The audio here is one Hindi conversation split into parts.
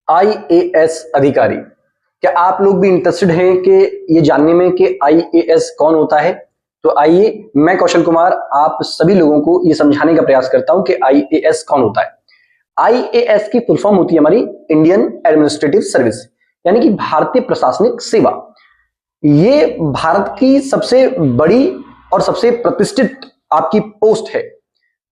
आईएएस अधिकारी। क्या आप लोग भी इंटरेस्टेड हैं कि ये जानने में कि आईएएस कौन होता है? तो आइए मैं कौशल कुमार आप सभी लोगों को ये समझाने का प्रयास करता हूं कि आईएएस कौन होता है। आईएएस की फुल फॉर्म होती है हमारी इंडियन एडमिनिस्ट्रेटिव सर्विस, यानी कि भारतीय प्रशासनिक सेवा। ये भारत की सबसे बड़ी और सबसे प्रतिष्ठित आपकी पोस्ट है।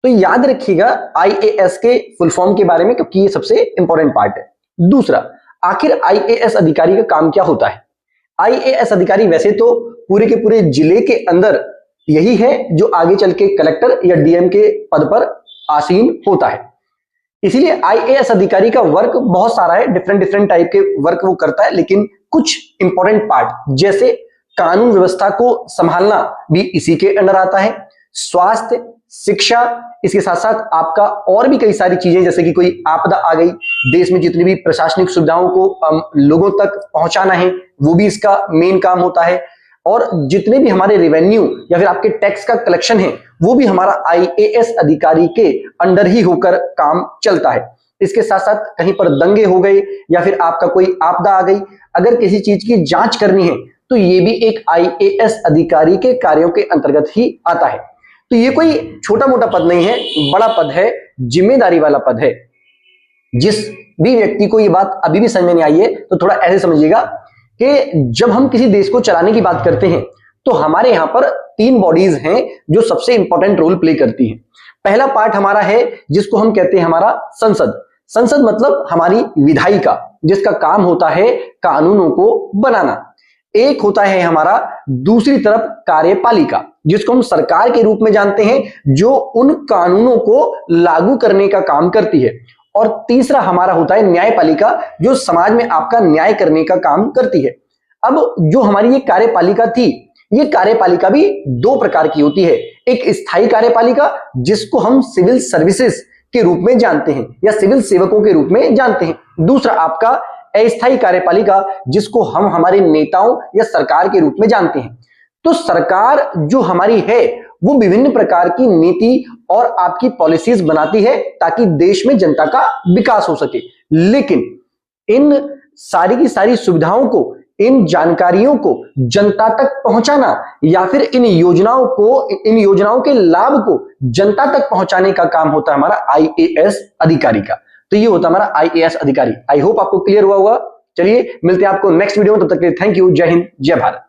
तो याद रखिएगा आईएएस के फुल फॉर्म के बारे में, क्योंकि ये सबसे इंपॉर्टेंट पार्ट है। दूसरा, आखिर आईएएस अधिकारी का काम क्या होता है? आईएएस अधिकारी वैसे तो पूरे के पूरे जिले के अंदर यही है जो आगे चल के कलेक्टर या डीएम के पद पर आसीन होता है। इसीलिए आईएएस अधिकारी का वर्क बहुत सारा है, डिफरेंट डिफरेंट टाइप के वर्क वो करता है, लेकिन कुछ इंपॉर्टेंट पार्ट जैसे कानून व्यवस्था को संभालना भी इसी के अंडर आता है। स्वास्थ्य, शिक्षा, इसके साथ साथ आपका और भी कई सारी चीजें, जैसे कि कोई आपदा आ गई, देश में जितनी भी प्रशासनिक सुविधाओं को लोगों तक पहुंचाना है वो भी इसका मेन काम होता है। और जितने भी हमारे रेवेन्यू या फिर आपके टैक्स का कलेक्शन है वो भी हमारा आईएएस अधिकारी के अंडर ही होकर काम चलता है। इसके साथ साथ कहीं पर दंगे हो गए या फिर आपका कोई आपदा आ गई, अगर किसी चीज की जांच करनी है तो ये भी एक आईएएस अधिकारी के कार्यों के अंतर्गत ही आता है। तो ये कोई छोटा मोटा पद नहीं है, बड़ा पद है, जिम्मेदारी वाला पद है। जिस भी व्यक्ति को ये बात अभी भी समझ में नहीं आई है तो थोड़ा ऐसे समझिएगा कि जब हम किसी देश को चलाने की बात करते हैं तो हमारे यहां पर 3 बॉडीज हैं जो सबसे इंपॉर्टेंट रोल प्ले करती हैं। पहला पार्ट हमारा है जिसको हम कहते हैं हमारा संसद। संसद मतलब हमारी विधायिका, जिसका काम होता है कानूनों को बनाना। एक होता है हमारा दूसरी तरफ कार्यपालिका, जिसको हम सरकार के रूप में जानते हैं, जो उन कानूनों को लागू करने का काम करती है। और तीसरा हमारा होता है न्यायपालिका, जो समाज में आपका न्याय करने का काम करती है। अब जो हमारी ये कार्यपालिका थी, ये कार्यपालिका भी 2 प्रकार की होती है। एक स्थायी कार्यपालिका जिसको हम सिविल सर्विसेज के रूप में जानते हैं या सिविल सेवकों के रूप में जानते हैं। दूसरा आपका अस्थायी कार्यपालिका जिसको हम हमारे नेताओं या सरकार के रूप में जानते हैं। तो सरकार जो हमारी है वो विभिन्न प्रकार की नीति और आपकी पॉलिसीज बनाती है ताकि देश में जनता का विकास हो सके। लेकिन इन सारी की सारी सुविधाओं को, इन जानकारियों को जनता तक पहुंचाना या फिर इन योजनाओं के लाभ को जनता तक पहुंचाने का काम होता है हमारा आईएएस अधिकारी का। तो ये होता है हमारा आईएएस अधिकारी। आई होप आपको क्लियर हुआ होगा। चलिए मिलते हैं आपको नेक्स्ट वीडियो में, तब तक के लिए थैंक यू। जय हिंद, जय भारत।